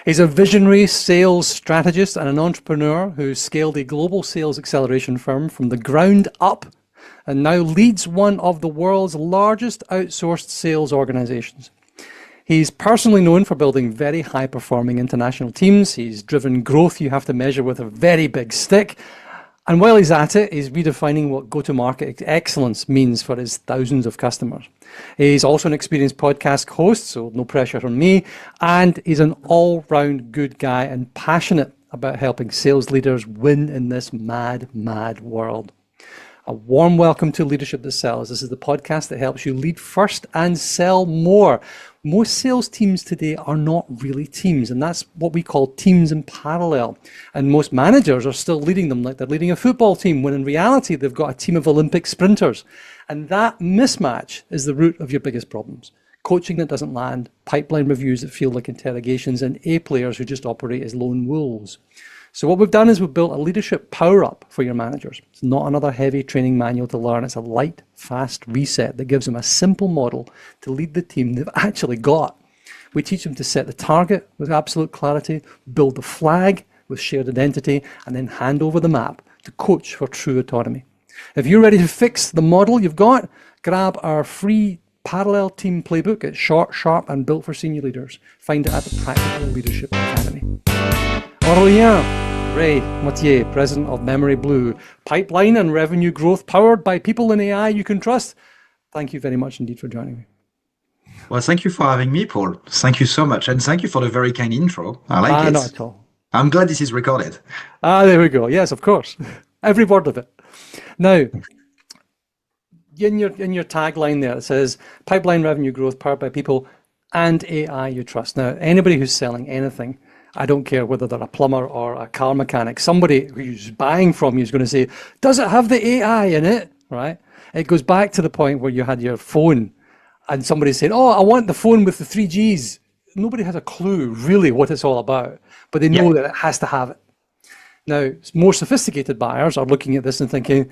He's a visionary sales strategist and an entrepreneur who scaled a global sales acceleration firm from the ground up and now leads one of the world's largest outsourced sales organizations. He's personally known for building very high-performing international teams. He's driven growth you have to measure with a very big stick. And while he's at it, he's redefining what go-to-market excellence means for his thousands of customers. He's also an experienced podcast host, so no pressure on me. And he's an all-round good guy and passionate about helping sales leaders win in this mad, mad world. A warm welcome to Leadership That Sells. This is the podcast that helps you lead first and sell more. Most sales teams today are not really teams, and that's what we call teams in parallel. And most managers are still leading them like they're leading a football team, when in reality, they've got a team of Olympic sprinters. And that mismatch is the root of your biggest problems. Coaching that doesn't land, pipeline reviews that feel like interrogations, and A players who just operate as lone wolves. So what we've done is we've built a leadership power-up for your managers. It's not another heavy training manual to learn. It's a light, fast reset that gives them a simple model to lead the team they've actually got. We teach them to set the target with absolute clarity, build the flag with shared identity, and then hand over the map to coach for true autonomy. If you're ready to fix the model you've got, grab our free parallel team playbook. It's short, sharp, and built for senior leaders. Find it at the Practical Leadership Academy. Aurelien Mottier, president of MemoryBlue, pipeline and revenue growth powered by people in AI you can trust. Thank you very much indeed for joining me. Well, thank you for having me, Paul. Thank you so much. And thank you for the very kind intro. I like it. Not at all. I'm glad this is recorded. There we go. Yes, of course. Every word of it. Now, in your tagline there, it says pipeline revenue growth powered by people and AI you trust. Now, anybody who's selling anything, I don't care whether they're a plumber or a car mechanic, somebody who's buying from you is going to say, does it have the AI in it, right? It goes back to the point where you had your phone and somebody said, oh, I want the phone with the 3Gs. Nobody has a clue really what it's all about, but they know that it has to have it. Now, more sophisticated buyers are looking at this and thinking,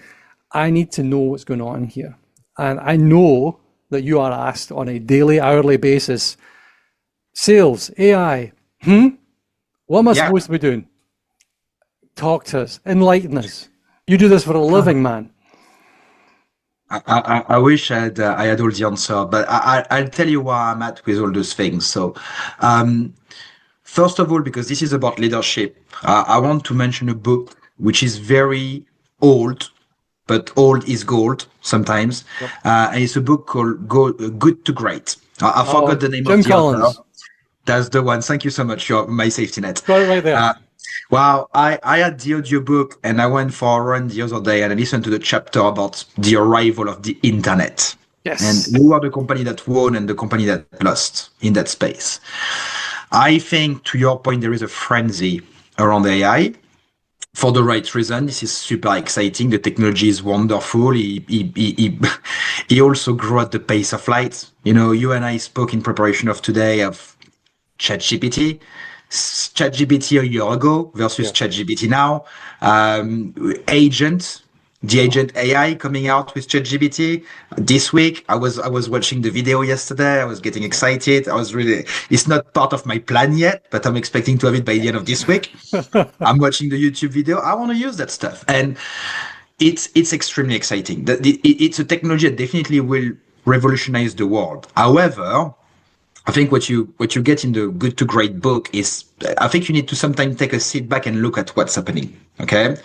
I need to know what's going on here. And I know that you are asked on a daily, hourly basis, sales, AI, what am I supposed to be doing? Talk to us, enlighten us. You do this for a living, man. I wish I had all the answer, but I'll tell you where I'm at with all those things. So, first of all, because this is about leadership, I want to mention a book which is very old, but old is gold sometimes. Yep. And it's a book called Good to Great. I forgot the name of the author. That's the one. Thank you so much. You're my safety net. Got it right there. Well, I had the audiobook and I went for a run the other day and I listened to the chapter about the arrival of the internet. Yes. And who are the company that won and the company that lost in that space. I think, to your point, there is a frenzy around AI for the right reason. This is super exciting. The technology is wonderful. He also grew at the pace of light. You know, you and I spoke in preparation of today of ChatGPT a year ago versus ChatGPT now. The agent AI coming out with ChatGPT this week. I was watching the video yesterday. I was getting excited. It's not part of my plan yet, but I'm expecting to have it by the end of this week. I'm watching the YouTube video. I want to use that stuff. And it's extremely exciting. It's a technology that definitely will revolutionize the world. However, I think what you get in the Good to Great book is, I think you need to sometimes take a sit back and look at what's happening. Okay.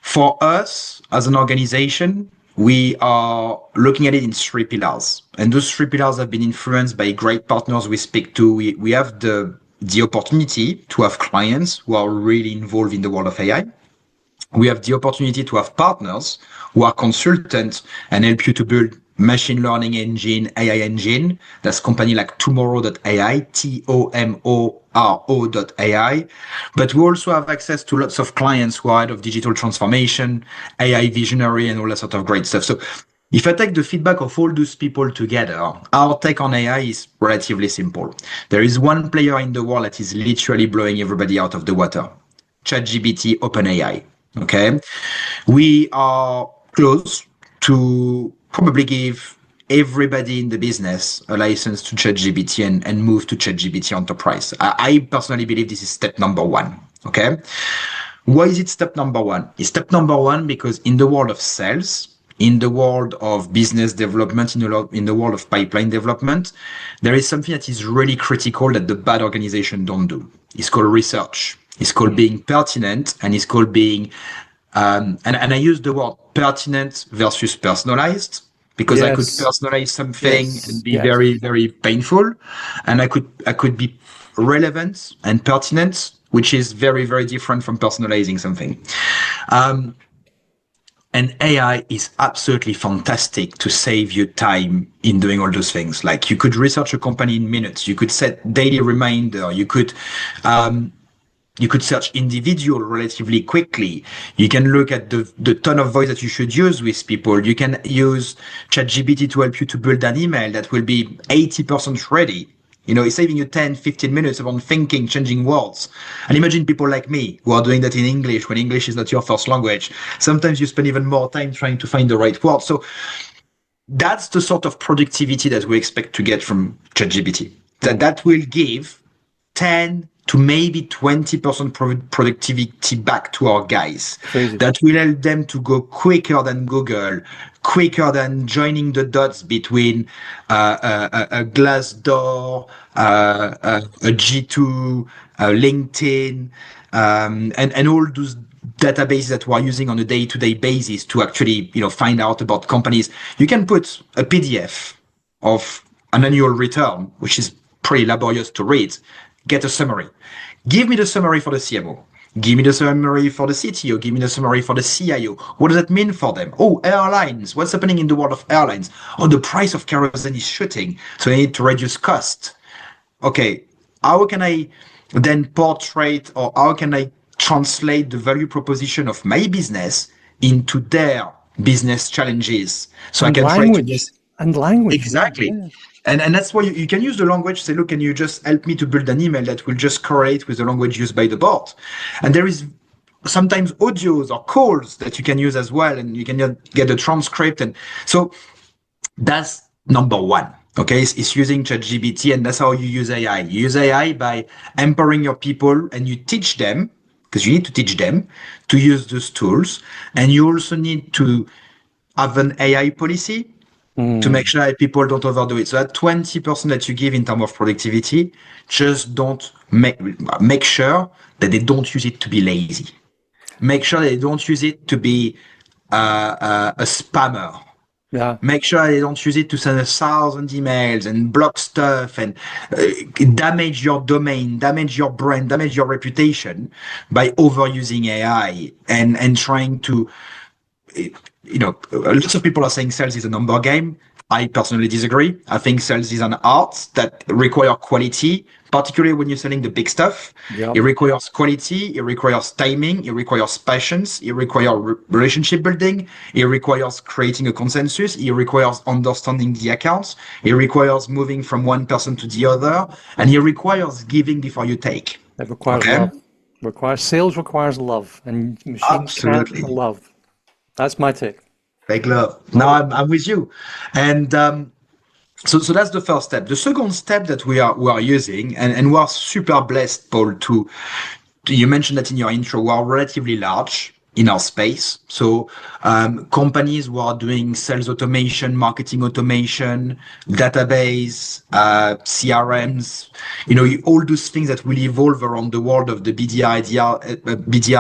For us as an organization, we are looking at it in 3 pillars. And those 3 pillars have been influenced by great partners we speak to. We have the opportunity to have clients who are really involved in the world of AI. We have the opportunity to have partners who are consultants and help you to build machine learning engine, AI engine. That's company like tomorrow.ai, tomorrow.ai. But we also have access to lots of clients who are out of digital transformation, AI visionary, and all that sort of great stuff. So if I take the feedback of all those people together, our take on AI is relatively simple. There is one player in the world that is literally blowing everybody out of the water. ChatGPT, OpenAI. Okay. We are close to probably give everybody in the business a license to ChatGPT and move to ChatGPT Enterprise. I personally believe this is step number one. Okay. Why is it step number one? It's step number one because in the world of sales, in the world of business development, in the world of pipeline development, there is something that is really critical that the bad organization don't do. It's called research. It's called being pertinent, and it's called being, and I use the word pertinent versus personalized, because I could Yes. personalize something and Yes. be Yes. very, very painful. And I could be relevant and pertinent, which is very, very different from personalizing something. And AI is absolutely fantastic to save you time in doing all those things. Like you could research a company in minutes. You could set daily reminder. You could search individual relatively quickly. You can look at the tone of voice that you should use with people. You can use ChatGPT to help you to build an email that will be 80% ready. It's saving you 10, 15 minutes on thinking, changing words. And imagine people like me who are doing that in English when English is not your first language. Sometimes you spend even more time trying to find the right word. So that's the sort of productivity that we expect to get from ChatGPT. That will give 10 to maybe 20% productivity back to our guys. Crazy. That will help them to go quicker than Google, quicker than joining the dots between a Glassdoor, a G2, LinkedIn, and all those databases that we're using on a day-to-day basis to actually, find out about companies. You can put a PDF of an annual return, which is pretty laborious to read. Get a summary. Give me the summary for the CMO. Give me the summary for the CTO. Give me the summary for the CIO. What does that mean for them? Oh, airlines. What's happening in the world of airlines? Oh, the price of kerosene is shooting, so I need to reduce cost. Okay, how can I then portray, or how can I translate the value proposition of my business into their business challenges? So And I can try to language. And language. exactly. Yeah. And that's why you can use the language. Say, look, can you just help me to build an email that will just correlate with the language used by the bot? And there is sometimes audios or calls that you can use as well, and you can get a transcript. And so that's number one. Okay, it's using ChatGPT, and that's how you use AI. You use AI by empowering your people, and you teach them, because you need to teach them to use those tools. And you also need to have an AI policy to make sure that people don't overdo it. So that 20% that you give in terms of productivity, just don't make sure that they don't use it to be lazy. Make sure they don't use it to be a spammer. Yeah. Make sure they don't use it to send 1,000 emails and block stuff and damage your domain, damage your brand, damage your reputation by overusing AI and trying to, lots of people are saying sales is a number game. I personally disagree. I think sales is an art that requires quality, particularly when you're selling the big stuff. Yep. It requires quality, it requires timing, it requires patience, it requires relationship building, it requires creating a consensus, it requires understanding the accounts, it requires moving from one person to the other, and it requires giving before you take. It requires Okay? love. Sales requires love, and machines Absolutely. can't love. That's my take. Fake love. Now I'm with you. And so that's the first step. The second step that we are using, and we are super blessed, Paul, you mentioned that in your intro, we are relatively large in our space. So companies who are doing sales automation, marketing automation, database, CRMs, all those things that will evolve around the world of the BDR,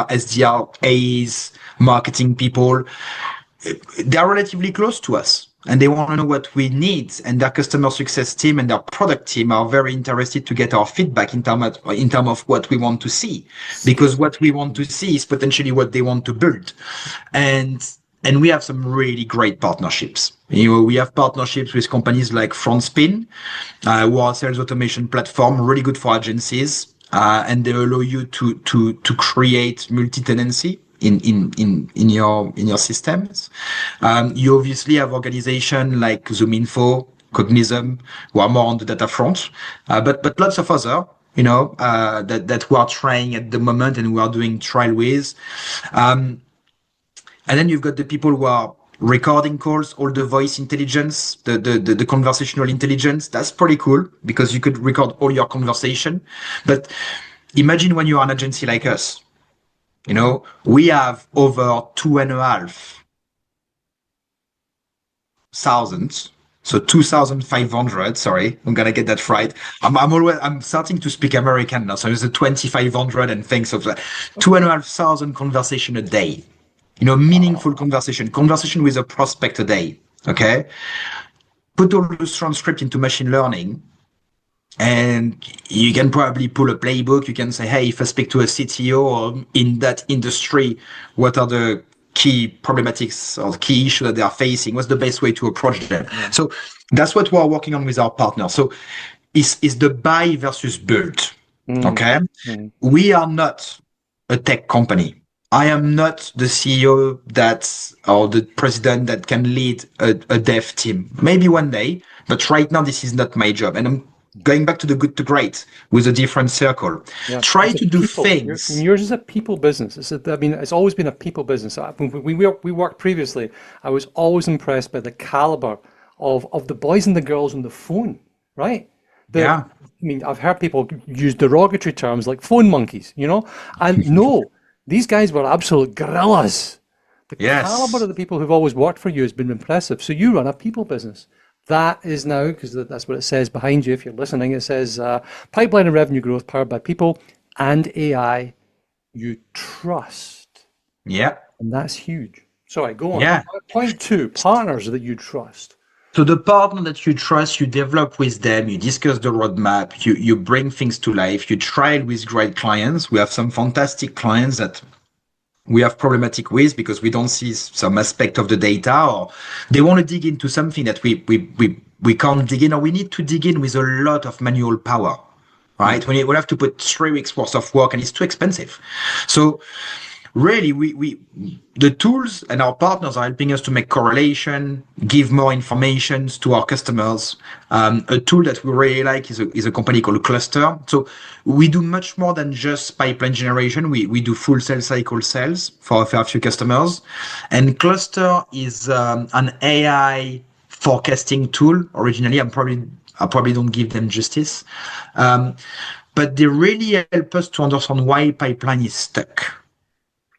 SDR, A's, marketing people, they are relatively close to us. And they want to know what we need, and their customer success team and their product team are very interested to get our feedback in terms of what we want to see, because what we want to see is potentially what they want to build, and we have some really great partnerships. We have partnerships with companies like FrontSpin, who are a sales automation platform, really good for agencies, and they allow you to create multi-tenancy in your systems. You obviously have organizations like ZoomInfo, Cognism, who are more on the data front, but lots of other, that we are trying at the moment and we are doing trial with. And then you've got the people who are recording calls, all the voice intelligence, the conversational intelligence. That's pretty cool because you could record all your conversation. But imagine when you are an agency like us, we have over 2,500. So 2,500, sorry, I'm gonna get that right. I'm starting to speak American now, so it's a 2,500 and things of that. 2,500 conversation a day. Meaningful conversation with a prospect a day. Okay. Put all those transcript into machine learning and you can probably pull a playbook. You can say, hey, if I speak to a CTO or in that industry, what are the key problematics or key issues that they are facing? What's the best way to approach them? Yeah. So that's what we're working on with our partners. So it's the buy versus build. Okay. We are not a tech company. I am not the CEO or the president that can lead a dev team. Maybe one day, but right now this is not my job. And I'm going back to the good to great with a different circle. Yeah. Try to do things. Yours is a people business. It's always been a people business. When we worked previously, I was always impressed by the caliber of the boys and the girls on the phone, right? Yeah. I've heard people use derogatory terms like phone monkeys, and no. These guys were absolute gorillas. The caliber of the people who've always worked for you has been impressive. So you run a people business. That is now, because that's what it says behind you if you're listening, it says pipeline and revenue growth powered by people and AI you trust. Yeah. And that's huge. Sorry, go on. Yeah. Point 2, partners that you trust. So the partner that you trust, you develop with them, you discuss the roadmap, you bring things to life, you trial with great clients. We have some fantastic clients that we have problematic with because we don't see some aspect of the data, or they want to dig into something that we can't dig in, or we need to dig in with a lot of manual power, right? We'll have to put 3 weeks worth of work and it's too expensive. So really, the tools and our partners are helping us to make correlation, give more information to our customers. A tool that we really like is a company called Cluster. So we do much more than just pipeline generation. We do full sales cycle sales for a few customers. And Cluster is an AI forecasting tool. Originally, I probably don't give them justice. But they really help us to understand why pipeline is stuck.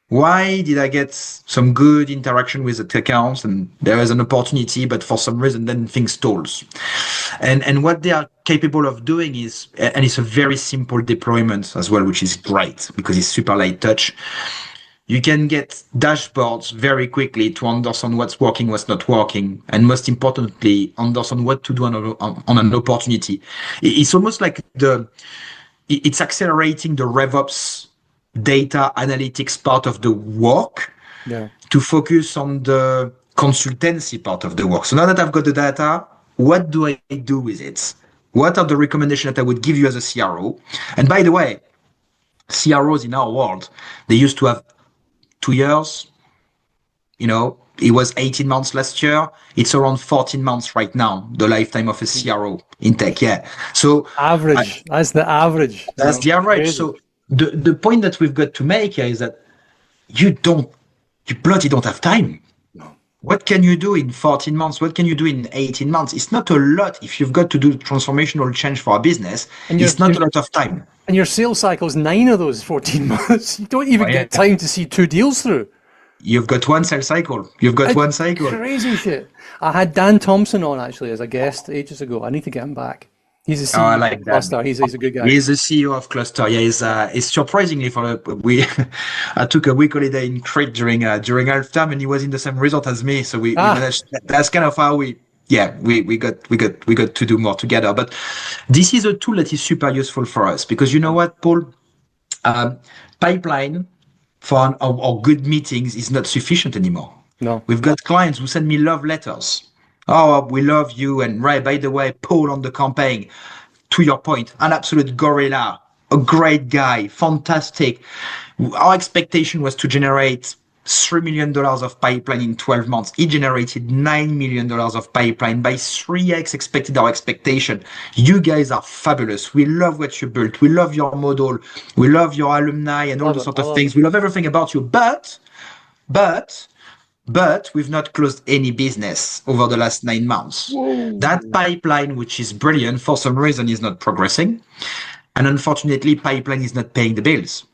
Why did I get some good interaction with the accounts and there is an opportunity, but for some reason then things stalls. And what they are capable of doing is, and it's a very simple deployment as well, which is great because it's super light touch. You can get dashboards very quickly to understand what's working, what's not working, and most importantly, understand what to do on an opportunity. It's almost like it's accelerating the RevOps data analytics part of the work to focus on the consultancy part of the work. So now that I've got the data, what do I do with it? What are the recommendations that I would give you as a CRO? And by the way, CROs in our world, they used to have 2 years. It was 18 months last year. It's around 14 months right now, the lifetime of a CRO in tech. Yeah. So average. That's the average. That's the average. Crazy. So the point that we've got to make here is that you bloody don't have time. No. What can you do in 14 months? What can you do in 18 months? It's not a lot if you've got to do transformational change for a business. And it's not a lot of time. And your sales cycle is 9 of those 14 months. You don't even get time to see 2 deals through. You've got one sales cycle. You've got one cycle. Crazy shit. I had Dan Thompson on actually as a guest ages ago. I need to get him back. He's a CEO of Cluster. He's a good guy. He's the CEO of Cluster. Yeah, he's surprisingly I took a week holiday in Crete during halftime, and he was in the same resort as me. So we managed. That's kind of how we got to do more together. But this is a tool that is super useful for us because you know what, Paul, pipeline for our good meetings is not sufficient anymore. No, we've got clients who send me love letters. Oh, we love you. And right, by the way, Paul on the campaign, to your point, an absolute gorilla, a great guy, fantastic. Our expectation was to generate $3 million of pipeline in 12 months. He generated $9 million of pipeline by 3x expected our expectation. You guys are fabulous. We love what you built. We love your model. We love your alumni and all the sort of things. We love everything about you. But but we've not closed any business over the last 9 months. That Whoa. pipeline, which is brilliant, for some reason is not progressing. And unfortunately, pipeline is not paying the bills.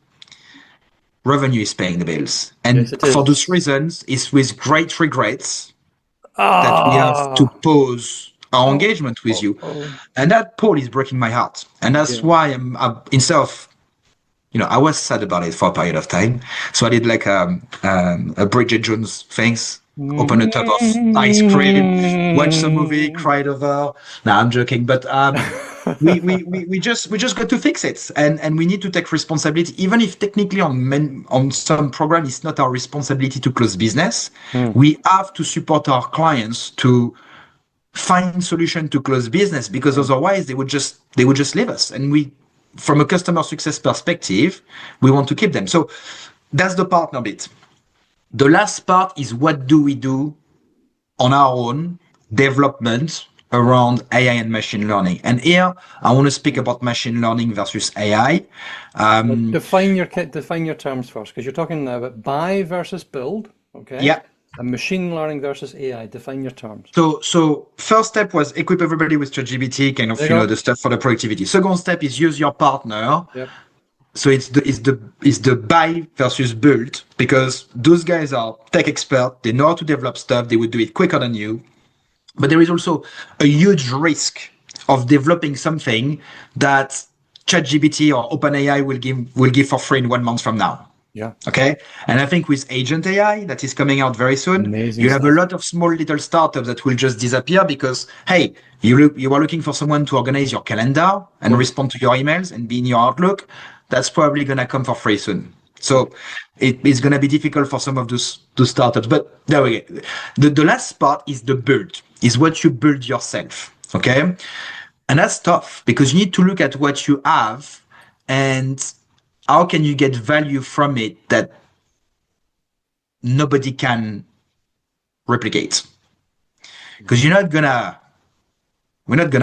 Revenue is paying the bills. Yes, And it for is. those reasons, it's with great regrets that we have to Ah. pause our Oh, engagement with oh, you. oh. And that Paul is breaking my heart. And that's Yeah. why instead of, I was sad about it for a period of time. So I did like a Bridget Jones things, open a tub of ice cream, watch some movie, cried over. No, I'm joking. But we just got to fix it, and we need to take responsibility, even if technically on some program it's not our responsibility to close business. Hmm. We have to support our clients to find solution to close business, because Yeah. otherwise they would just leave us. And we, from a customer success perspective, we want to keep them. So that's the partner bit. The last part is, what do we do on our own development around AI and machine learning? And here I want to speak about machine learning versus AI. Well, define your terms first, because you're talking now about buy versus build, okay? Yeah. And machine learning versus AI. Define your terms. So first step was equip everybody with ChatGPT, kind of, There you go. the stuff for the productivity. Second step is use your partner. Yep. So it's the buy versus build, because those guys are tech expert. They know how to develop stuff. They would do it quicker than you. But there is also a huge risk of developing something that ChatGPT or OpenAI will give for free in 1 month from now. Yeah. Okay. And I think with Agent AI that is coming out very soon, Amazing you have a stuff. lot of small little startups that will just disappear because, hey, you are looking for someone to organize your calendar and respond to your emails and be in your Outlook. That's probably going to come for free soon. So it's going to be difficult for some of those startups. But there we go. The last part is the build, is what you build yourself. Okay. And that's tough, because you need to look at what you have and how can you get value from it that nobody can replicate. Because we're not gonna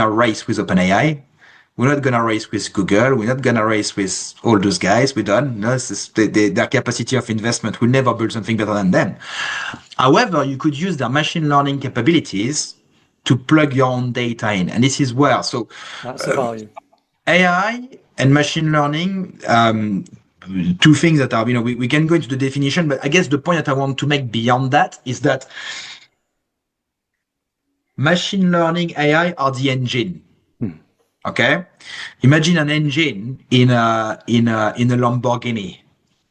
race with OpenAI. We're not gonna race with Google. We're not gonna race with all those guys. We're done. No, their capacity of investment will never build something better than them. However, you could use their machine learning capabilities to plug your own data in. And this is where, so That's the value. AI and machine learning, two things that are, we can go into the definition, but I guess the point that I want to make beyond that is that machine learning AI are the engine. Okay. Imagine an engine in a Lamborghini.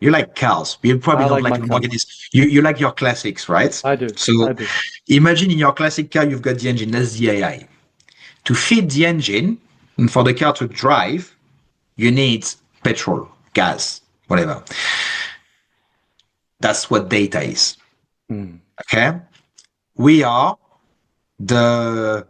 You like cars. You probably I don't like like my car. Lamborghinis. You like your classics, right? I do. So I do. imagine in your classic car, you've got the engine. That's the AI. To feed the engine and for the car to drive, you need petrol, gas, whatever. That's what data is. Okay. We are the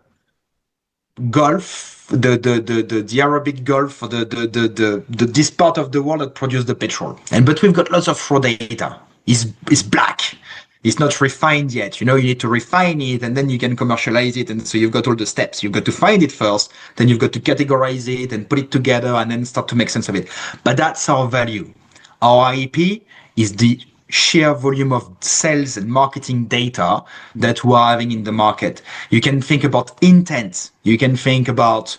Gulf, the Arabic Gulf, or the this part of the world that produce the petrol. But we've got lots of raw data. It's black. It's not refined yet. You need to refine it and then you can commercialize it. And so you've got all the steps. You've got to find it first, then you've got to categorize it and put it together and then start to make sense of it. But that's our value. Our IP is the sheer volume of sales and marketing data that we're having in the market. You can think about intent. You can think about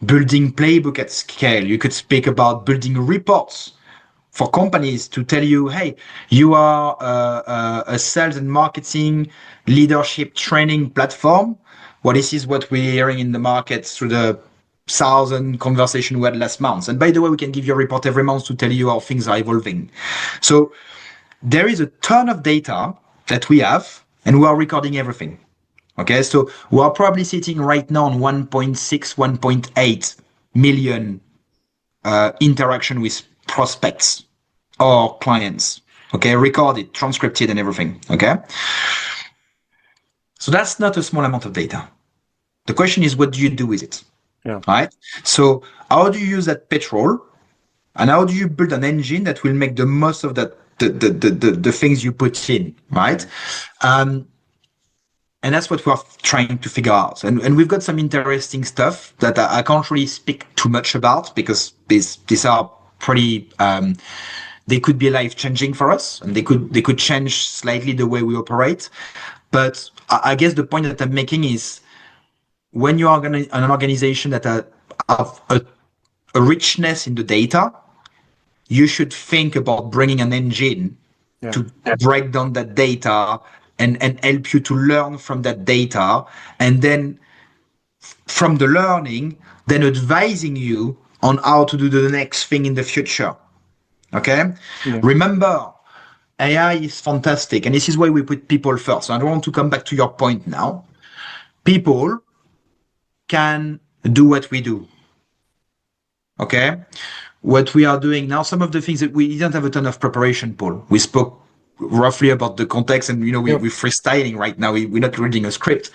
building playbook at scale. You could speak about building reports for companies to tell you, hey, you are a sales and marketing leadership training platform. Well, this is what we're hearing in the market through the 1,000 conversation we had last month. And by the way, we can give you a report every month to tell you how things are evolving. So there is a ton of data that we have, and we are recording everything. Okay, so we are probably sitting right now on 1.6, 1.8 million interaction with prospects or clients. Okay, recorded, transcripted, and everything. Okay, so that's not a small amount of data. The question is, what do you do with it? Yeah. Right. So how do you use that petrol, and how do you build an engine that will make the most of that? The things you put in, right? And that's what we're trying to figure out. And we've got some interesting stuff that I can't really speak too much about because these are pretty They could be life-changing for us, and they could change slightly the way we operate. But I guess the point that I'm making is when you are an organization that have a richness in the data, you should think about bringing an engine Yeah. to break down that data and help you to learn from that data. And then from the learning, then advising you on how to do the next thing in the future. Okay? Yeah. Remember, AI is fantastic. And this is why we put people first. I don't want to come back to your point now. People can do what we do. Okay? What we are doing now, some of the things that we didn't have a ton of preparation, Paul. We spoke roughly about the context and, we're freestyling right now. We're not reading a script.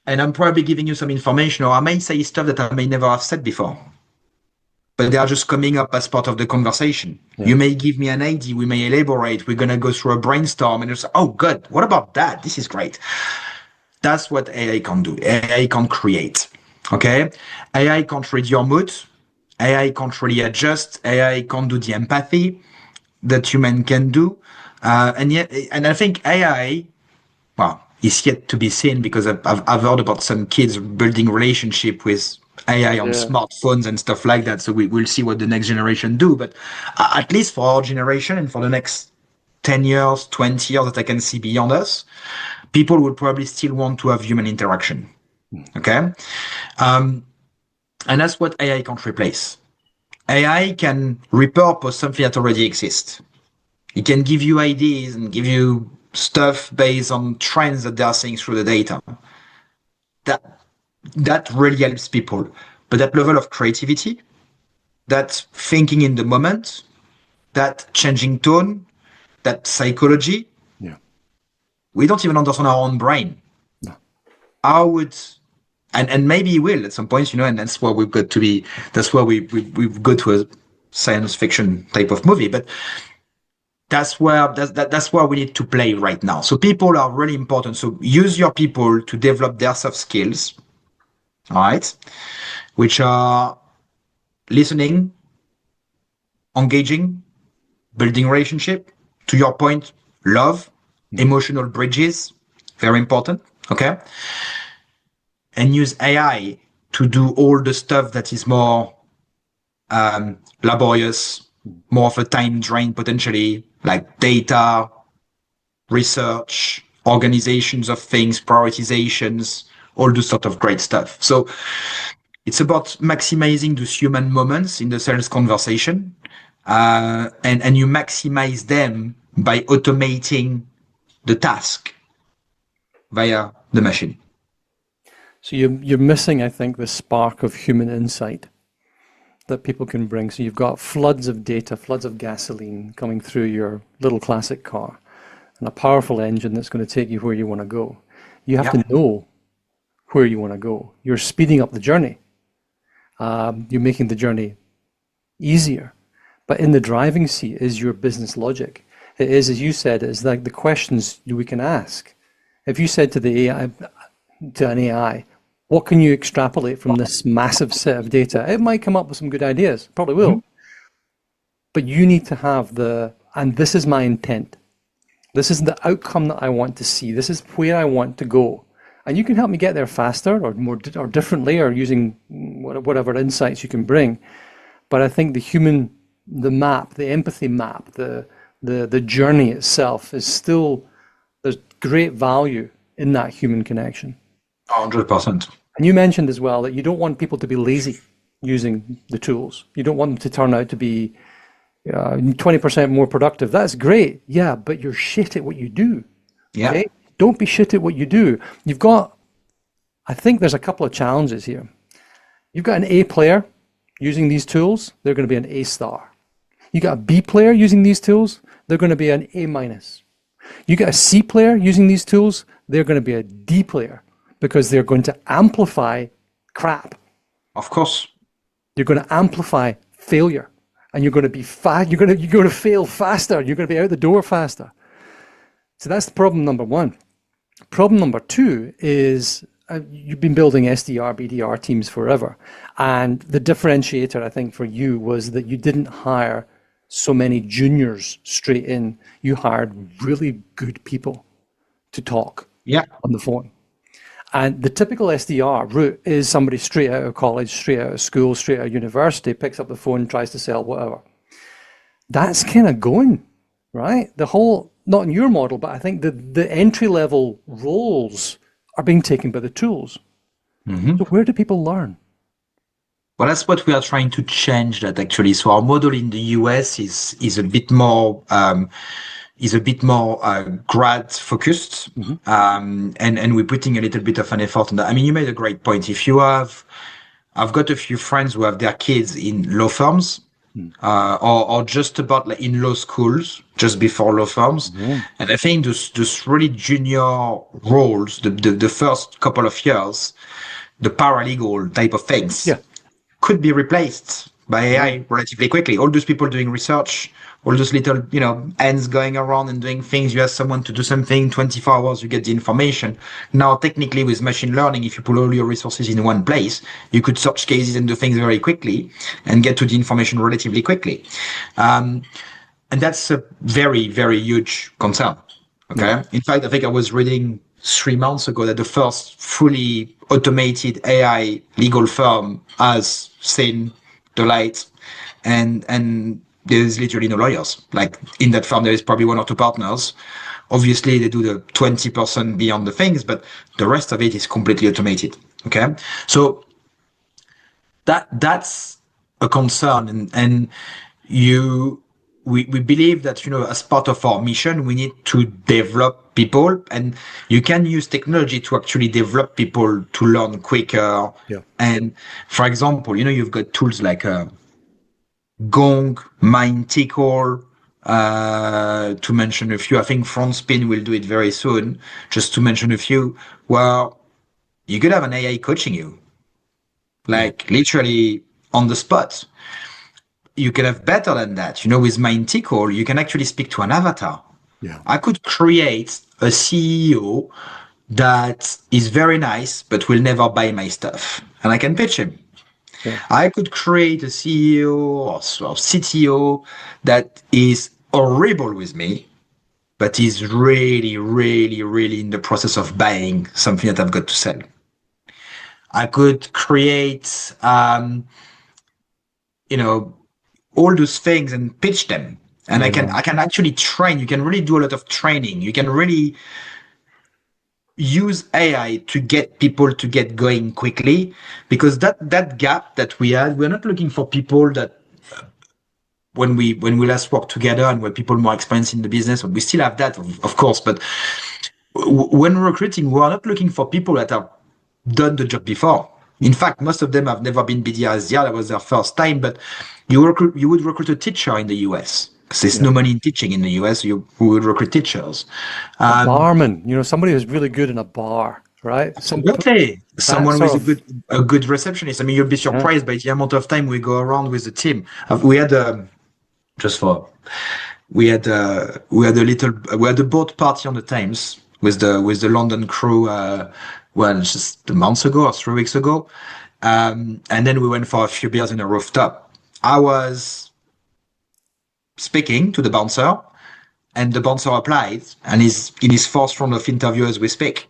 And I'm probably giving you some information, or I may say stuff that I may never have said before. But they are just coming up as part of the conversation. Yeah. You may give me an idea, we may elaborate, we're going to go through a brainstorm and just, oh, good, what about that? This is great. That's what AI can do. AI can create, okay? AI can't read your mood. AI can't really adjust. AI can't do the empathy that human can do. And I think AI, well, is yet to be seen because I've heard about some kids building relationship with AI on smartphones and stuff like that. So we'll see what the next generation do. But at least for our generation and for the next 10 years, 20 years that I can see beyond us, people will probably still want to have human interaction. Okay? And that's what AI can't replace. AI can repurpose something that already exists. It can give you ideas and give you stuff based on trends that they are seeing through the data. That really helps people. But that level of creativity, that thinking in the moment, that changing tone, that psychology, we don't even understand our own brain. No. How would, and maybe we will at some point, and that's where we've got to be, that's where we go to a science fiction type of movie. But that's where we need to play right now. So people are really important. So use your people to develop their soft skills, all right, which are listening, engaging, building relationship. To your point, love, emotional bridges, very important. Okay, and use AI to do all the stuff that is more laborious, more of a time drain potentially, like data, research, organizations of things, prioritizations, all this sort of great stuff. So it's about maximizing those human moments in the sales conversation, and you maximize them by automating the task via the machine. So you're missing, I think, the spark of human insight that people can bring. So you've got floods of data, floods of gasoline coming through your little classic car, and a powerful engine that's going to take you where you want to go. You have to know where you want to go. You're speeding up the journey. You're making the journey easier. But in the driving seat is your business logic. It is, as you said, it's like the questions we can ask. If you said to the AI, to an AI, what can you extrapolate from this massive set of data? It might come up with some good ideas, probably will. Mm-hmm. But you need to have and this is my intent. This is the outcome that I want to see. This is where I want to go. And you can help me get there faster or more or differently or using whatever insights you can bring. But I think the map, the empathy map, the journey itself is still, there's great value in that human connection. 100%. And you mentioned as well that you don't want people to be lazy using the tools. You don't want them to turn out to be 20% more productive. That's great. Yeah, but you're shit at what you do. Yeah. Okay? Don't be shit at what you do. I think there's a couple of challenges here. You've got an A player using these tools, they're going to be an A star. You got a B player using these tools, they're going to be an A minus. You got a C player using these tools, they're going to be a D player because they're going to amplify crap. Of course. You're going to amplify failure, and you're going to be you're going to fail faster. You're going to be out the door faster. So that's problem number one. Problem number two is you've been building SDR, BDR teams forever. And the differentiator, I think, for you was that you didn't hire so many juniors straight in. You hired really good people to talk Yeah. on the phone. And the typical SDR route is somebody straight out of college, straight out of school, straight out of university, picks up the phone, tries to sell whatever. That's kind of going, right? The whole, not in your model, but I think the entry level roles are being taken by the tools. Mm-hmm. So where do people learn? Well, that's what we are trying to change that actually. So our model in the US is a bit more grad focused, and we're putting a little bit of an effort on that. I mean, you made a great point. I've got a few friends who have their kids in law firms, or just about like in law schools, just before law firms, and I think those really junior roles, the first couple of years, the paralegal type of things. Yeah. Could be replaced by AI relatively quickly. All those people doing research, all those little, ends going around and doing things. You ask someone to do something, 24 hours, you get the information. Now, technically, with machine learning, if you put all your resources in one place, you could search cases and do things very quickly and get to the information relatively quickly. And that's a very, very huge concern. Okay. Yeah. In fact, I think I was reading 3 months ago that the first fully automated AI legal firm has seen the light, and there's literally no lawyers. Like in that firm, there is probably 1 or 2 partners. Obviously, they do the 20% beyond the things, but the rest of it is completely automated. Okay, so that's a concern, and we believe that, as part of our mission, we need to develop people, and you can use technology to actually develop people to learn quicker. Yeah. And for example, you've got tools like Gong, MindTickle, to mention a few. I think FrontSpin will do it very soon, just to mention a few, where you could have an AI coaching you, like literally on the spot. You can have better than that. With MindTickle, you can actually speak to an avatar. Yeah. I could create a CEO that is very nice, but will never buy my stuff. And I can pitch him. Yeah. I could create a CEO or CTO that is horrible with me, but is really, really, really in the process of buying something that I've got to sell. I could create, all those things and pitch them. And I can actually train. You can really do a lot of training. You can really use AI to get people to get going quickly, because that gap that we had, we're not looking for people that when we last worked together and were people more experienced in the business, we still have that, of course, but when recruiting, we're not looking for people that have done the job before. In fact, most of them have never been BDR SDR. That was their first time, but you would recruit a teacher in the US, because there's no money in teaching in the US. We would recruit teachers. A barman, somebody who's really good in a bar, right? Absolutely. Someone with a good receptionist. I mean, you'll be surprised by the amount of time we go around with the team. We had a boat party on the Thames with the London crew. Just a month ago or 3 weeks ago. And then we went for a few beers in a rooftop. I was speaking to the bouncer, and the bouncer applied, and he's in his first round of interview as we speak.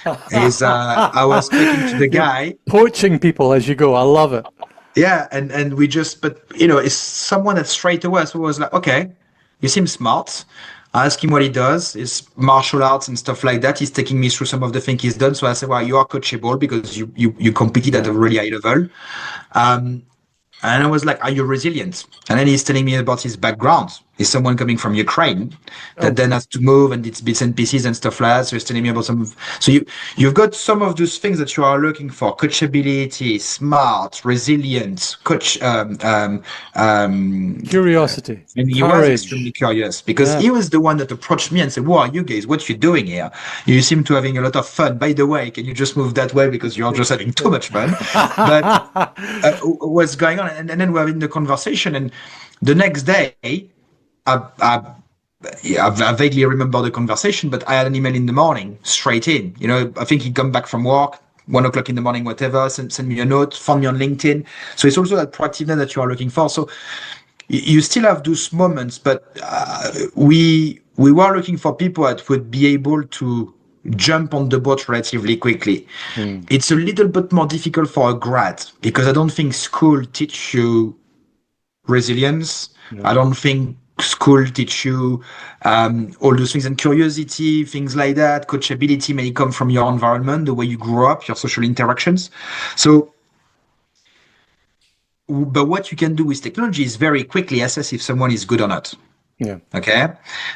I was speaking to the guy. Poaching people as you go. I love it. Yeah, and we just, but it's someone that straight away was like, okay, you seem smart. I asked him what he does, his martial arts and stuff like that. He's taking me through some of the things he's done. So I said, well, you are coachable because you competed at a really high level. And I was like, are you resilient? And then he's telling me about his background. He's someone coming from Ukraine that then has to move and it's bits and pieces and stuff like that. So he's telling me about so you've got some of those things that you are looking for: coachability, smart, resilient, curiosity. And he was extremely curious because he was the one that approached me and said, "Who are you guys? What you doing here? You seem to having a lot of fun. By the way, can you just move that way because you're just having too much fun?" But what's going on? And then we're having the conversation, and the next day, I vaguely remember the conversation, but I had an email in the morning straight in. I think he'd come back from work, 1 o'clock in the morning, whatever, send me a note, found me on LinkedIn. So it's also that proactiveness that you are looking for. So you still have those moments, but we were looking for people that would be able to jump on the boat relatively quickly. It's a little bit more difficult for a grad because I don't think school teach you resilience. No. I don't think school teach you all those things, and curiosity, things like that. Coachability may come from your environment, the way you grew up, your social interactions. So, but what you can do with technology is very quickly assess if someone is good or not. Yeah. Okay.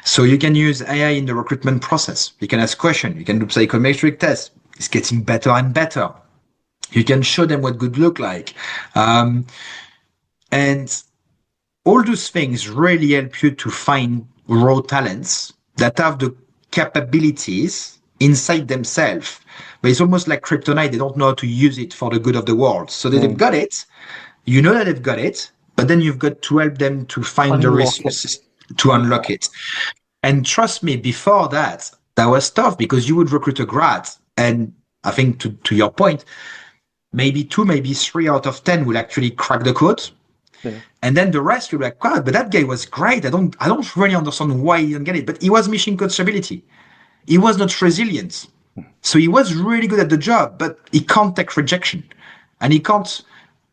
So you can use AI in the recruitment process. You can ask questions. You can do psychometric tests. It's getting better and better. You can show them what good look like. And all those things really help you to find raw talents that have the capabilities inside themselves. But it's almost like kryptonite. They don't know how to use it for the good of the world. So they've got it. You know that they've got it, but then you've got to help them to find the resources to unlock it. And trust me, before that was tough because you would recruit a grad. And I think to your point, maybe 2, maybe 3 out of 10 will actually crack the code. Yeah. And then the rest, you're like, God, but that guy was great. I don't really understand why he didn't get it. But he was missing coachability. He was not resilient. So he was really good at the job, but he can't take rejection. And he can't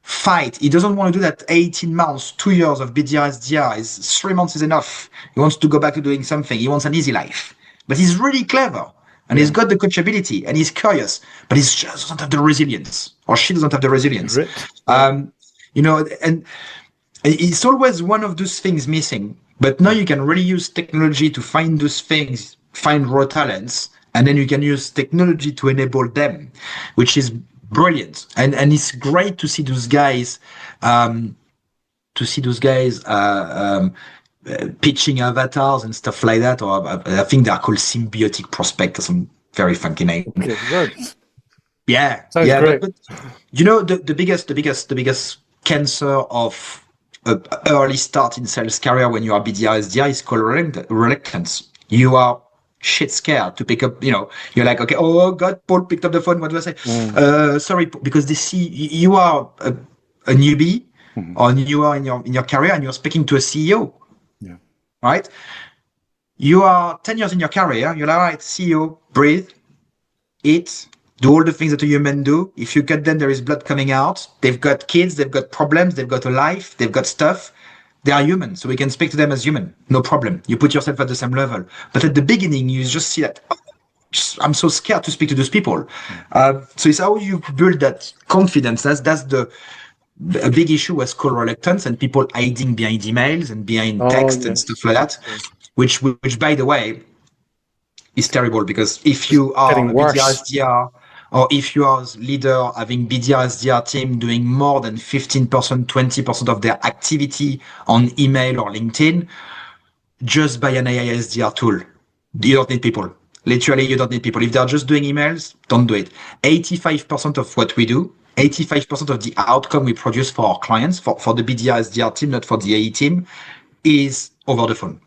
fight. He doesn't want to do that 18 months, 2 years of BDR, SDR. 3 months is enough. He wants to go back to doing something. He wants an easy life. But he's really clever. And he's got the coachability. And he's curious. But he just doesn't have the resilience. Or she doesn't have the resilience. You know, and it's always one of those things missing. But now you can really use technology to find those things, find raw talents, and then you can use technology to enable them, which is brilliant. And it's great to see those guys, pitching avatars and stuff like that. Or I think they're called symbiotic prospect or some very funky name. Okay, good. Yeah, Sounds great. But you know, the biggest cancer of early start in sales career when you are BDR, SDR is called reluctance. You are shit scared to pick up, you know, you're like, okay, oh God, Paul picked up the phone. What do I say? Sorry, because they see you are a newbie or you are in your career and you're speaking to a CEO. Yeah. Right? You are 10 years in your career. You're like, all right, CEO, breathe, eat, do all the things that a human do. If you cut them, there is blood coming out. They've got kids, they've got problems, they've got a life, they've got stuff. They are human, so we can speak to them as human. No problem. You put yourself at the same level. But at the beginning, you just see that, I'm so scared to speak to those people. So it's how you build that confidence. That's a big issue was called reluctance and people hiding behind emails and behind text and stuff like that, which by the way, is terrible because if you are a BDR, SDR, or if you are a leader having BDR, SDR team doing more than 15%, 20% of their activity on email or LinkedIn, just buy an AI SDR tool. You don't need people. Literally, you don't need people. If they're just doing emails, don't do it. 85% of what we do, 85% of the outcome we produce for our clients, for the BDR, SDR team, not for the AE team, is over the phone.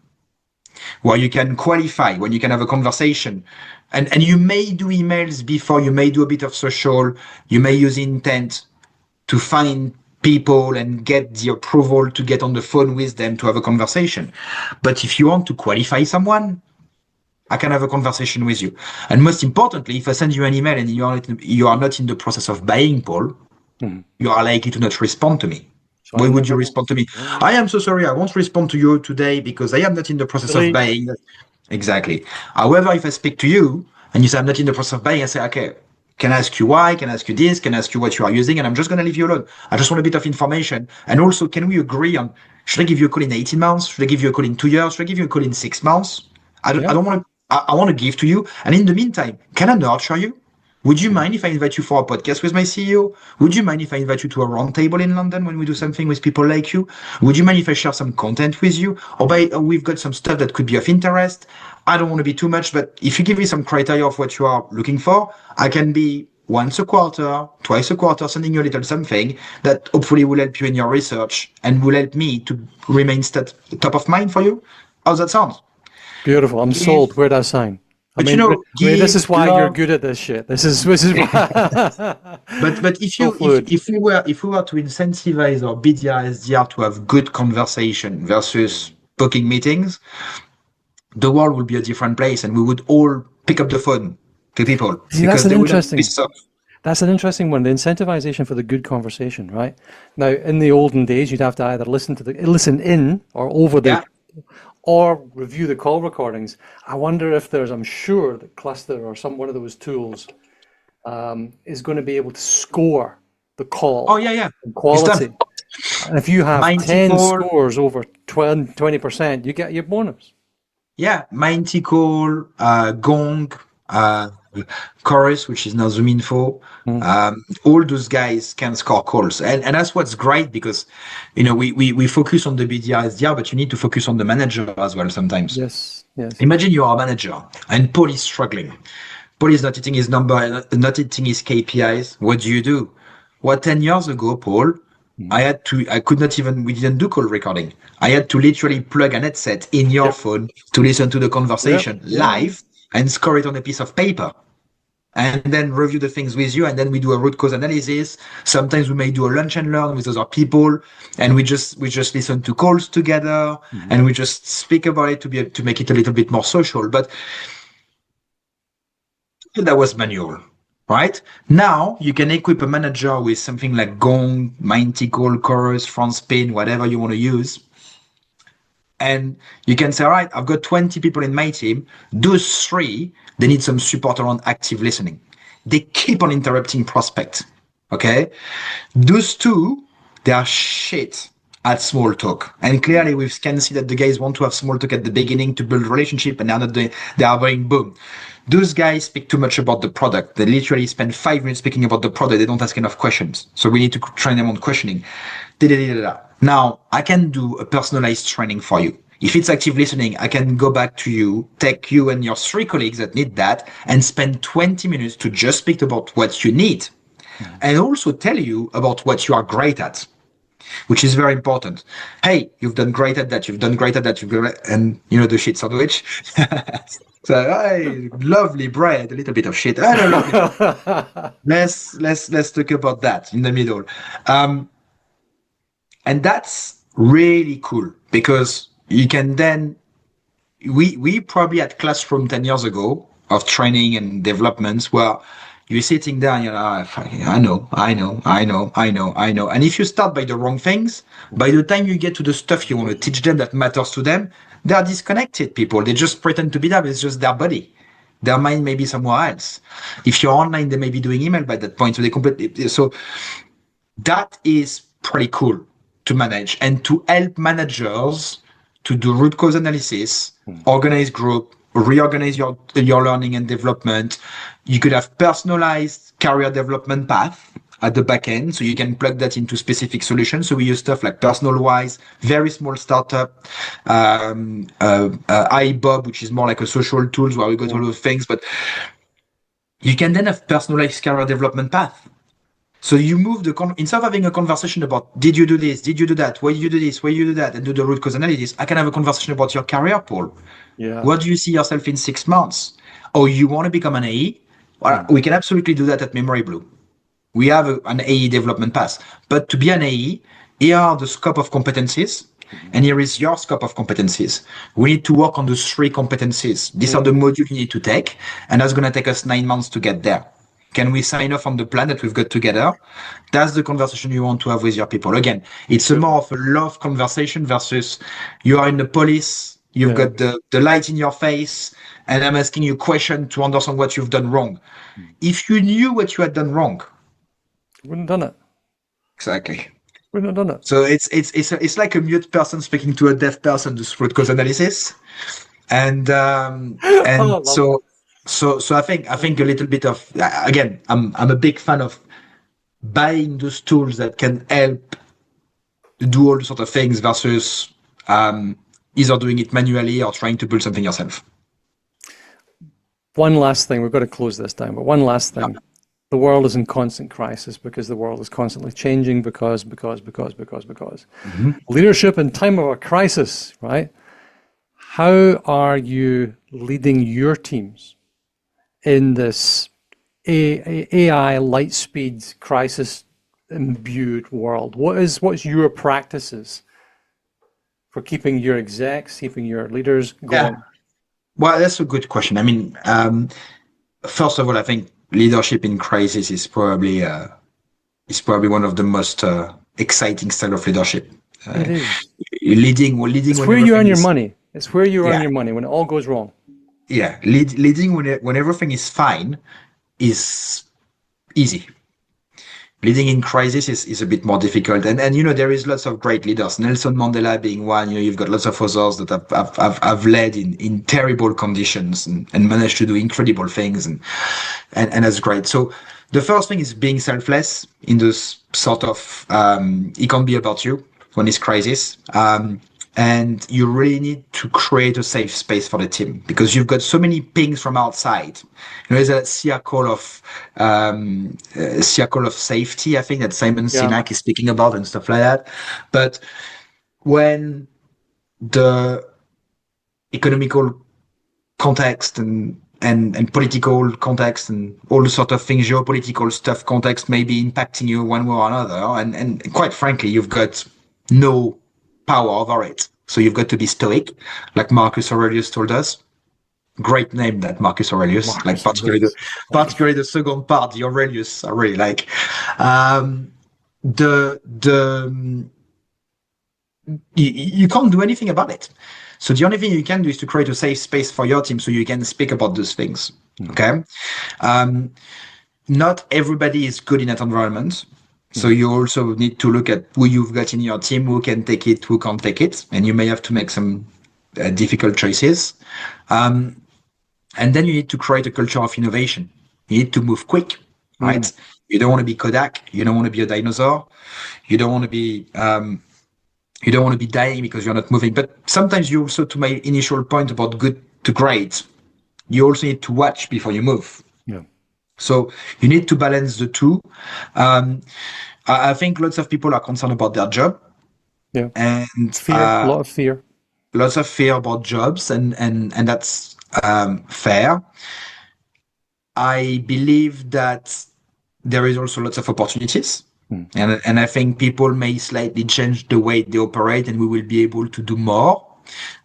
Where you can qualify, when you can have a conversation. And you may do emails before, you may do a bit of social, you may use intent to find people and get the approval to get on the phone with them to have a conversation. But if you want to qualify someone, I can have a conversation with you. And most importantly, if I send you an email and you are not in the process of buying, Paul, you are likely to not respond to me. So why would you respond to me? I am so sorry, I won't respond to you today because I am not in the process of buying. Exactly. However, if I speak to you and you say I'm not in the process of buying, I say, okay, can I ask you why? Can I ask you this? Can I ask you what you are using? And I'm just going to leave you alone. I just want a bit of information. And also, can we agree on, should I give you a call in 18 months? Should I give you a call in 2 years? Should I give you a call in 6 months? I don't want to, I want to give to you. And in the meantime, can I nurture you? Would you mind if I invite you for a podcast with my CEO? Would you mind if I invite you to a roundtable in London when we do something with people like you? Would you mind if I share some content with you? Or we've got some stuff that could be of interest. I don't want to be too much, but if you give me some criteria of what you are looking for, I can be once a quarter, twice a quarter, sending you a little something that hopefully will help you in your research and will help me to remain top of mind for you. How's that sound? Beautiful. I'm sold. Where do I sign? I But you mean, know, Ray, this give is why you're love. good at this shit. This is why. But if So you fluid. if we were to incentivize our BDR SDR to have good conversation versus booking meetings, the world would be a different place, and we would all pick up the phone to people See, because they wouldn't be stuck. that's an interesting one. The incentivization for the good conversation, right? Now, in the olden days, you'd have to either listen in or over the Yeah. or review the call recordings. I wonder if I'm sure that Cluster or one of those tools is going to be able to score the Oh call yeah, yeah. in It's done. quality. And if you have 10 Mintical, scores over 20%, you get your bonus. yeah, Mintical, Gong, uh, Chorus, which is now Zoom Info. Mm. All those guys can score calls. And that's what's great because, we focus on the BDR, SDR, but you need to focus on the manager as well sometimes. Yes, yes. Imagine you are a manager and Paul is struggling. Paul is not hitting his number, not hitting his KPIs. What do? What, 10 years ago, Paul, Mhm. I could not even, we didn't do call recording. I had to literally plug an headset in your Yep, phone to listen to the yep, conversation yeah. live and score it on a piece of paper and then review the things with you. And then we do a root cause analysis. Sometimes we may do a lunch and learn with other people and we just listen to calls together Mhm. and we just speak about it to make it a little bit more social. But that was manual, right? Now you can equip a manager with something like Gong, Mintical, Chorus, Front Spin, whatever you want to use. And you can say, all right, I've got 20 people in my team. Those three, they need some support around active listening. They keep on interrupting prospect. Okay. Those two, they are shit at small talk. And clearly we can see that the guys want to have small talk at the beginning to build relationship and they're not doing, they are going boom. Those guys speak too much about the product. They literally spend 5 minutes speaking about the product. They don't ask enough questions. So we need to train them on questioning. Da-da-da-da-da. Now I can do a personalized training for you. If it's active listening, I can go back to you, take you and your 3 colleagues that need that and spend 20 minutes to just speak about what you need and also tell you about what you are great at, which is very important. Hey, you've done great at that. You've done great at that. And you know the shit sandwich. So, hey, lovely bread, a little bit of shit. I don't know. Let's talk about that in the middle. And that's really cool because you can then we probably had classroom 10 years ago of training and developments where you're sitting there and you're like, "Ah, I know. And if you start by the wrong things, by the time you get to the stuff you want to teach them that matters to them, they are disconnected people. They just pretend to be that. It's just their body. Their mind may be somewhere else. If you're online, they may be doing email by that point. So they completely, so that is pretty cool to manage and to help managers to do root cause analysis, organize group, reorganize your learning and development. You could have personalized career development path at the back end, so you can plug that into specific solutions. So we use stuff like Personalwise, very small startup, iBob, which is more like a social tools where we got all those things. But you can then have personalized career development path. So you move instead of having a conversation about did you do this, did you do that, why you do this, why you do that, and do the root cause analysis, I can have a conversation about your career, Paul. Yeah. What do you see yourself in 6 months? Or you want to become an AE? Well, we can absolutely do that at MemoryBlue. We have an AE development path. But to be an AE, here are the scope of competencies, and here is your scope of competencies. We need to work on those 3 competencies. These are the modules you need to take, and that's going to take us 9 months to get there. Can we sign off on the plan that we've got together? That's the conversation you want to have with your people. Again, it's a more of a love conversation versus you are in the police, you've got the light in your face, and I'm asking you a question to understand what you've done wrong. If you knew what you had done wrong, Wouldn't have done it. exactly. Wouldn't have done it. So it's like a mute person speaking to a deaf person to root cause analysis, and Oh, so. So I think a little bit of again, I'm a big fan of buying those tools that can help do all sort of things versus either doing it manually or trying to build something yourself. One last thing, we've got to close this down, but one last thing. The world is in constant crisis because the world is constantly changing because. Leadership in time of a crisis, right? How are you leading your teams in this AI light speed crisis imbued world? What's your practices for keeping your execs, keeping your leaders Yeah. going? Well, that's a good question. I mean, first of all, I think leadership in crisis is probably one of the most exciting style of leadership. It Uh, is. leading It's when where you earn everything your is, money. It's where you earn yeah, your money when it all goes wrong. yeah. Leading when everything is fine is easy. Leading in crisis is a bit more difficult. And there is lots of great leaders. Nelson Mandela being one. You've got lots of others that have led in terrible conditions and managed to do incredible things, and that's great. So the first thing is being selfless in this sort of it can't be about you when it's crisis. And you really need to create a safe space for the team because you've got so many pings from outside. There's a circle of safety, I think that Simon Yeah. Sinek is speaking about and stuff like that. But when the economical context and political context and all the sort of things, geopolitical stuff context may be impacting you one way or another, and quite frankly, you've got no power over it. So you've got to be stoic, like Marcus Aurelius told us. Great name, that Marcus Aurelius. Like Marcus Aurelius. Thank you. particularly the second part, the Aurelius, I really like. Um, the you can't do anything about it. So the only thing you can do is to create a safe space for your team so you can speak about those things. Okay. Um, Not everybody is good in that environment. So you also need to look at who you've got in your team, who can take it, who can't take it. And you may have to make some difficult choices. And then you need to create a culture of innovation. You need to move quick, right? You don't want to be Kodak. You don't want to be a dinosaur. You don't want to be dying because you're not moving. But sometimes you also, to my initial point about good to great, you also need to watch before you move. Yeah. So you need to balance the two. I think lots of people are concerned about their job Yeah. and Fear, a lot of fear. lots of fear about jobs, and that's fair. I believe that there is also lots of opportunities. And I think people may slightly change the way they operate, and we will be able to do more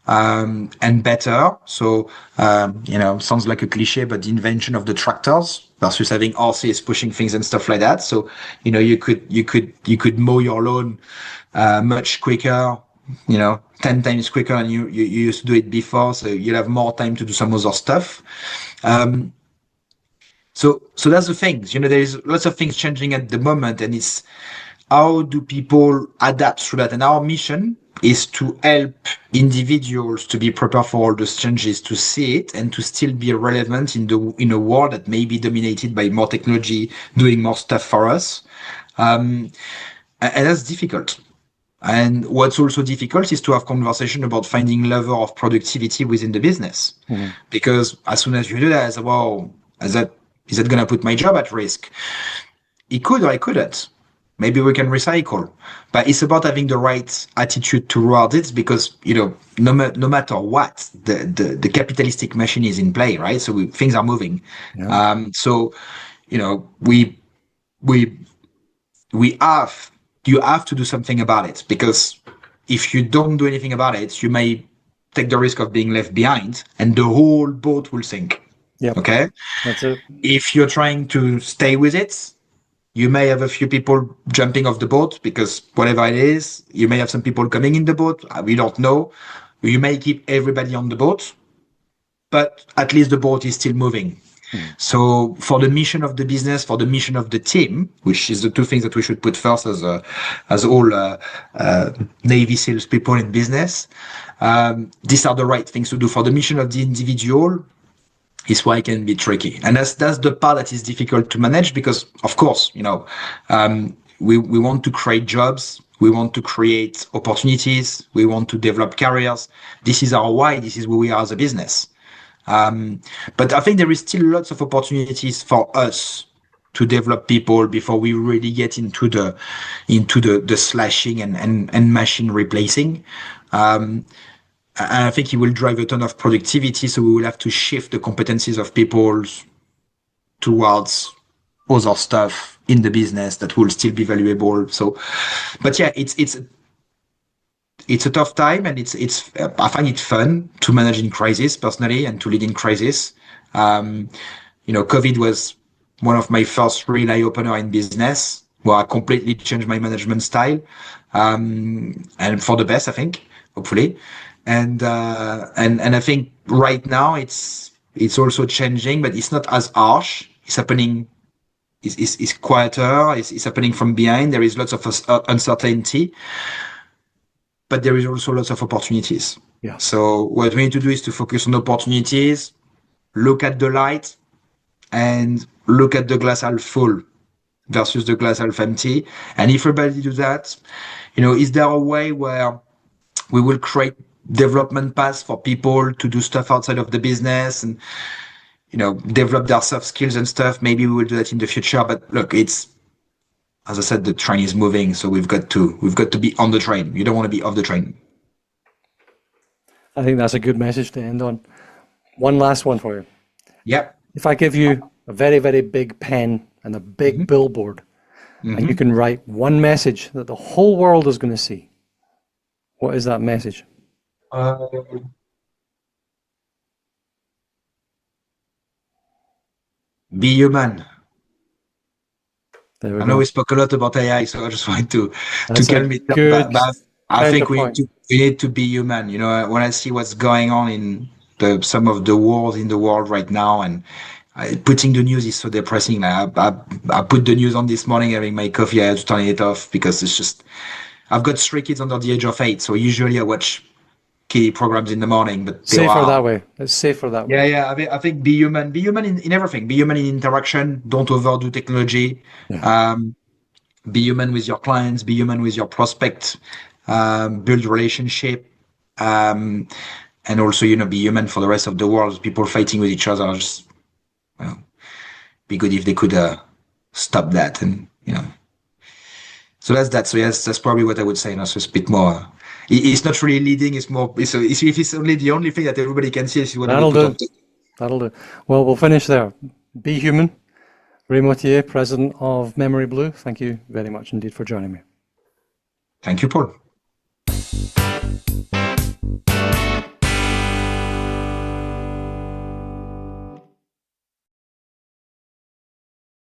and better. So, sounds like a cliche, but the invention of the tractors versus having horses pushing things and stuff like that. So, you could mow your lawn much quicker, 10 times quicker than you used to do it before. So you'll have more time to do some other stuff. So that's the thing. There's lots of things changing at the moment, and it's how do people adapt through that? And our mission is to help individuals to be prepared for all those changes, to see it, and to still be relevant in a world that may be dominated by more technology, doing more stuff for us. And that's difficult. And what's also difficult is to have conversation about finding level of productivity within the business. Because as soon as you do that, is that going to put my job at risk? It could or it couldn't. Maybe we can recycle. But it's about having the right attitude toward it because, no matter what, the capitalistic machine is in play, right? So things are moving. Yeah. You have to do something about it because if you don't do anything about it, you may take the risk of being left behind and the whole boat will sink. Yep. Okay. That's it. If you're trying to stay with it, you may have a few people jumping off the boat because whatever it is, you may have some people coming in the boat. We don't know. You may keep everybody on the boat, but at least the boat is still moving. So for the mission of the business, for the mission of the team, which is the two things that we should put first as all Navy SEALs people in business, these are the right things to do. For the mission of the individual, is why it can be tricky. And that's the part that is difficult to manage because, of course, we want to create jobs. We want to create opportunities. We want to develop careers. This is our why. This is who we are as a business. But I think there is still lots of opportunities for us to develop people before we really get into the slashing and machine replacing. And I think it will drive a ton of productivity. So we will have to shift the competencies of people towards other stuff in the business that will still be valuable. So, but yeah, it's a tough time, and I find it fun to manage in crisis personally and to lead in crisis. COVID was one of my first real eye opener in business, where I completely changed my management style, and for the best, I think, hopefully. And I think right now it's also changing, but it's not as harsh. It's happening. It's quieter. It's happening from behind. There is lots of uncertainty, but there is also lots of opportunities. Yeah. So what we need to do is to focus on opportunities, look at the light, and look at the glass half full versus the glass half empty. And if everybody do that, is there a way where we will create development paths for people to do stuff outside of the business and, develop their soft skills and stuff? Maybe we will do that in the future. But look, as I said, the train is moving, so we've got to be on the train. You don't want to be off the train. I think that's a good message to end on. One last one for you. Yep. If I give you a very, very big pen and a big billboard, and you can write one message that the whole world is going to see, what is that message? Be human. There we I know go. we spoke a lot about AI, so I just wanted to calm it down. Good But I think we counterpoint. need to be human. When I see what's going on in some of the wars in the world right now, and putting the news is so depressing. Like, I put the news on this morning, having my coffee. I had to turn it off because it's just. I've got 3 kids under the age of 8, so usually I watch kiddie programs in the morning. But Safer that way. It's safer that way. Yeah. I think be human. Be human in everything. Be human in interaction. Don't overdo technology. Yeah. Be human with your clients. Be human with your prospects. Build relationship. And also, be human for the rest of the world. People fighting with each other. Just, be good if they could stop that. And so that's that. So yes, that's probably what I would say. So it's a bit more. It's not really leading. It's more. If it's only the only thing that everybody can see, is what I would put on. That'll do. Well, we'll finish there. Be human. Aurelien Mottier, president of MemoryBlue. Thank you very much indeed for joining me. Thank you, Paul.